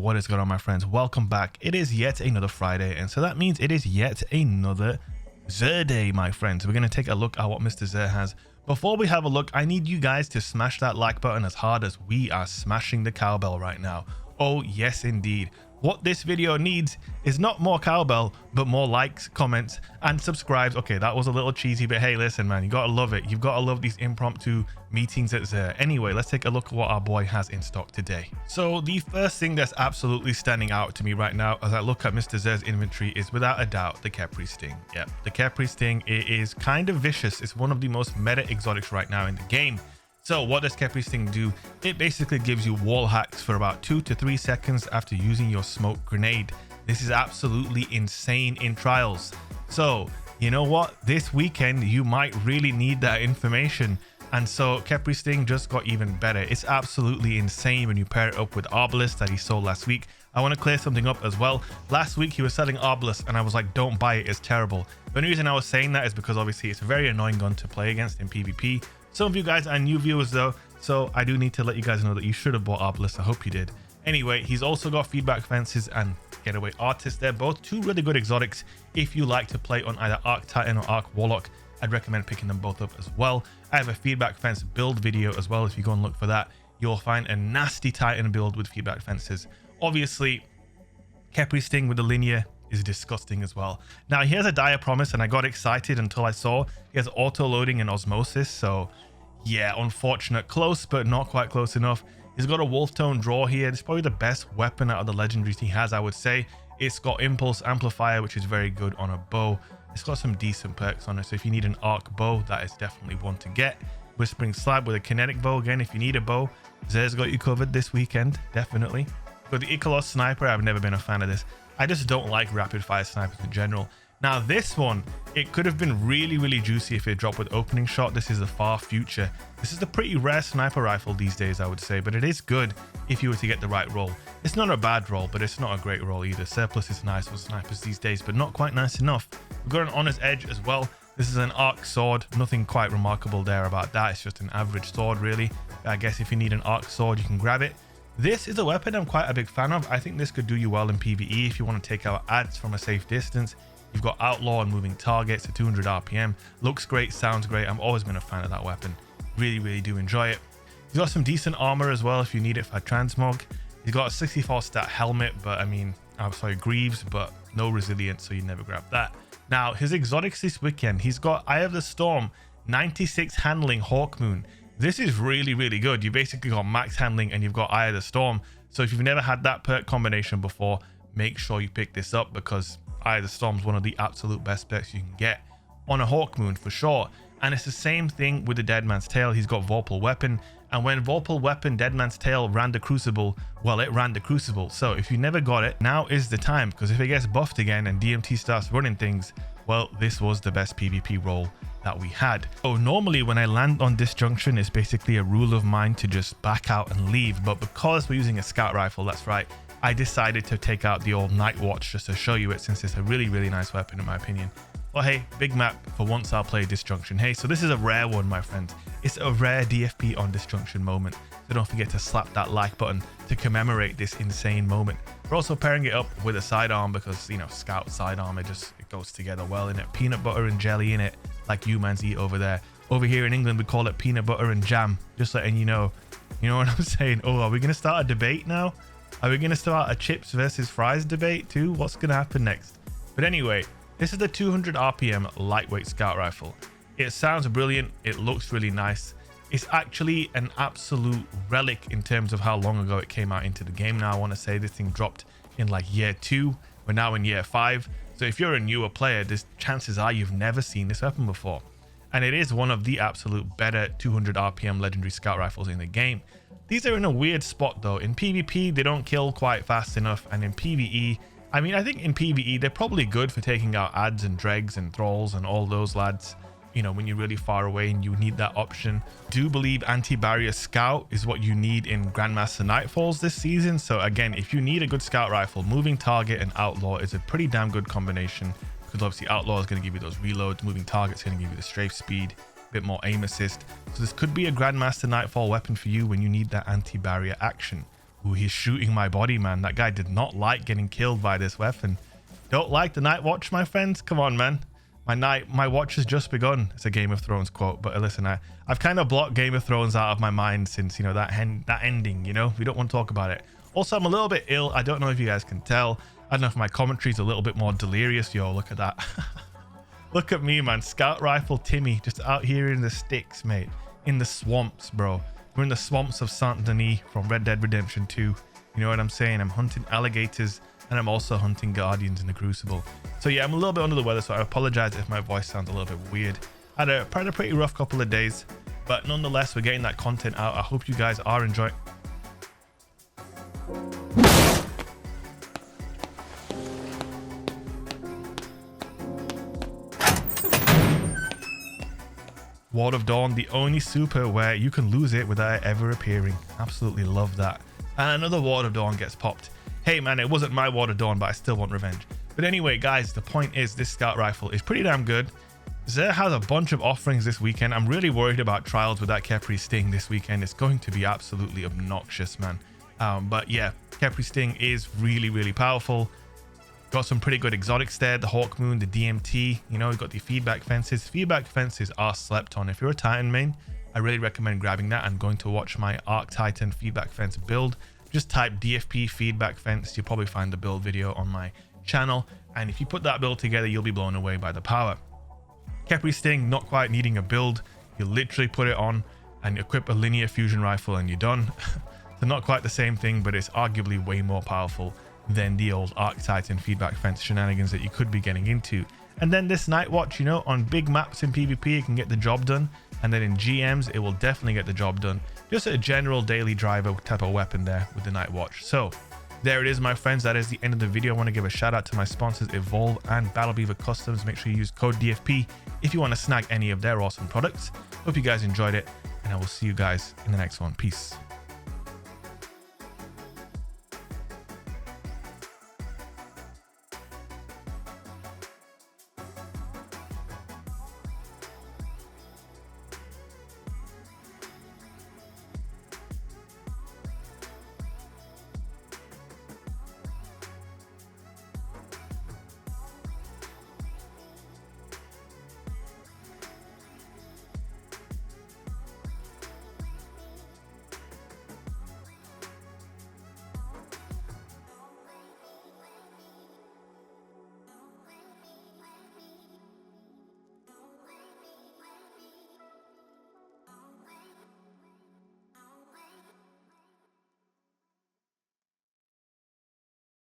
what is going on, my friends? Welcome back. It is yet another Friday, and so that means it is yet another Zer day, my friends. We're going to take a look at what Mr. Zer has. Before we have a look, I need you guys to smash that like button as hard as we are smashing the cowbell right now. Oh yes, indeed. What this video needs is not more cowbell, but more likes, comments, and subscribes. Okay, that was a little cheesy, but hey, listen, man, you gotta love it. You've got to love these impromptu meetings at Zer. Anyway, let's take a look at what our boy has in stock today. So the first thing that's absolutely standing out to me right now as I look at Mr. Zer's inventory is without a doubt the Khepri Sting. Yep, the Khepri Sting, it is kind of vicious. It's one of the most meta exotics right now in the game. So what does Khepri Sting do? It basically gives you wall hacks for about 2 to 3 seconds after using your smoke grenade. This is absolutely insane in trials. So you know what? This weekend you might really need that information. And so Khepri Sting just got even better. It's absolutely insane when you pair it up with Arbalest that he sold last week. I want to clear something up as well. Last week he was selling Arbalest and I was like, don't buy it, it's terrible. The only reason I was saying that is because obviously it's a very annoying gun to play against in PvP. Some of you guys are new viewers though, so I do need to let you guys know that you should have bought Arbalest. I hope you did. Anyway, he's also got Feedback Fences and Getaway Artist. They're both two really good exotics. If you like to play on either Arc Titan or Arc Warlock, I'd recommend picking them both up as well. I have a Feedback Fence build video as well. If you go and look for that, you'll find a nasty Titan build with Feedback Fences. Obviously, Khepri Sting with the linear is disgusting as well. Now he has a dire promise and I got excited until I saw he has auto loading and osmosis. So yeah, unfortunate. Close, but not quite close enough. He's got a wolf tone draw here. It's probably the best weapon out of the legendaries he has, I would say. It's got impulse amplifier, which is very good on a bow. It's got some decent perks on it. So if you need an arc bow, that is definitely one to get. Whispering Slab with a kinetic bow. Again, if you need a bow, Zer's got you covered this weekend, definitely. But the Icalos sniper, I've never been a fan of this. I just don't like rapid fire snipers in general. Now this one, it could have been really juicy if it dropped with opening shot. This is the far future. This is a pretty rare sniper rifle these days, I would say, but it is good if you were to get the right roll. It's not a bad roll, but it's not a great roll either. Surplus is nice for snipers these days, but not quite nice enough. We've got an Honor's Edge as well. This is an arc sword. Nothing quite remarkable there about that. It's just an average sword, really. I guess if you need an arc sword, you can grab it. This is a weapon I'm quite a big fan of. I think this could do you well in PvE if you want to take out ads from a safe distance. You've got Outlaw and Moving Targets at 200 RPM. Looks great, sounds great. I've always been a fan of that weapon. Really do enjoy it. He's got some decent armor as well if you need it for transmog. He's got a 64 stat helmet, but I mean, I'm sorry, Greaves, but no resilience, so you never grab that. Now, his exotics this weekend, he's got Eye of the Storm, 96 handling Hawkmoon. This is really good. You basically got max handling and you've got Eye of the Storm. So if you've never had that perk combination before, make sure you pick this up because Eye of the Storm is one of the absolute best specs you can get on a Hawkmoon for sure. And it's the same thing with the Deadman's Tail. He's got Vorpal Weapon, and when Vorpal Weapon Deadman's Tail ran the Crucible, well, it ran the Crucible. So if you never got it, now is the time, because if it gets buffed again and DMT starts running things, well, this was the best PvP role that we had. So normally when I land on Disjunction, it's basically a rule of mine to just back out and leave, but because we're using a scout rifle, that's right, I decided to take out the old Night Watch just to show you it, since it's a really nice weapon in my opinion. Well, hey, big map, for once I'll play Disjunction. Hey, so this is a rare one, my friends. It's a rare DFP on Disjunction moment, so don't forget to slap that like button to commemorate this insane moment. We're also pairing it up with a sidearm because, you know, scout sidearm, it goes together well in it. Peanut butter and jelly in it, like you mans eat over there. Over here in England, we call it peanut butter and jam, just letting you know. You know what I'm saying? Oh, are we going to start a debate now? Are we going to start a chips versus fries debate too? What's going to happen next? But anyway, this is the 200 RPM lightweight scout rifle. It sounds brilliant. It looks really nice. It's actually an absolute relic in terms of how long ago it came out into the game. Now I want to say this thing dropped in like year 2. We're now in year 5. So if you're a newer player, there's chances are you've never seen this weapon before. And it is one of the absolute better 200 RPM legendary scout rifles in the game. These are in a weird spot though. In PvP, they don't kill quite fast enough. And in PvE, I mean, I think in PvE, they're probably good for taking out ads and dregs and thralls and all those lads. You know, when you're really far away and you need that option. Do believe anti-barrier scout is what you need in Grandmaster Nightfalls this season. So again, if you need a good scout rifle, Moving Target and Outlaw is a pretty damn good combination, because obviously Outlaw is going to give you those reloads, Moving Target is going to give you the strafe speed, a bit more aim assist. So this could be a Grandmaster Nightfall weapon for you when you need that anti-barrier action. Ooh, he's shooting my body, man. That guy did not like getting killed by this weapon. Don't like the night watch, my friends? Come on, man. My watch has just begun. It's a Game of Thrones quote, but listen, I've kind of blocked Game of Thrones out of my mind since, you know, that ending, you know? We don't want to talk about it. Also, I'm a little bit ill. I don't know if you guys can tell. I don't know if my commentary is a little bit more delirious. Yo, look at that. Look at me, man. Scout Rifle Timmy, just out here in the sticks, mate. In the swamps, bro. We're in the swamps of Saint Denis from Red Dead Redemption 2. You know what I'm saying? I'm hunting alligators, and I'm also hunting guardians in the Crucible. So yeah, I'm a little bit under the weather, so I apologize if my voice sounds a little bit weird. I had a pretty rough couple of days, but nonetheless, we're getting that content out. I hope you guys are enjoying. Ward of Dawn, the only super where you can lose it without it ever appearing. Absolutely love that. And another Ward of Dawn gets popped. Hey man, it wasn't my Ward of Dawn, but I still want revenge. But anyway, guys, the point is this scout rifle is pretty damn good. Xer has a bunch of offerings this weekend. I'm really worried about trials with that Khepri Sting this weekend. It's going to be absolutely obnoxious, man. But yeah, Khepri Sting is really powerful. Got some pretty good exotics there. The Hawk Moon, the DMT, you know, you got the feedback fences. Feedback fences are slept on. If you're a Titan main, I really recommend grabbing that and going to watch my Arc Titan feedback fence build. Just type DFP feedback fence. You'll probably find the build video on my channel. And if you put that build together, you'll be blown away by the power. Khepri Sting, not quite needing a build. You literally put it on and equip a linear fusion rifle and you're done. So not quite the same thing, but it's arguably way more powerful than the old Arc Titan feedback fence shenanigans that you could be getting into. And then this Night Watch, you know, on big maps in PvP, it can get the job done. And then in GMs, it will definitely get the job done. Just a general daily driver type of weapon there with the Night Watch. So there it is, my friends. That is the end of the video. I want to give a shout out to my sponsors, Evolve and Battle Beaver Customs. Make sure you use code DFP if you want to snag any of their awesome products. Hope you guys enjoyed it, and I will see you guys in the next one. Peace.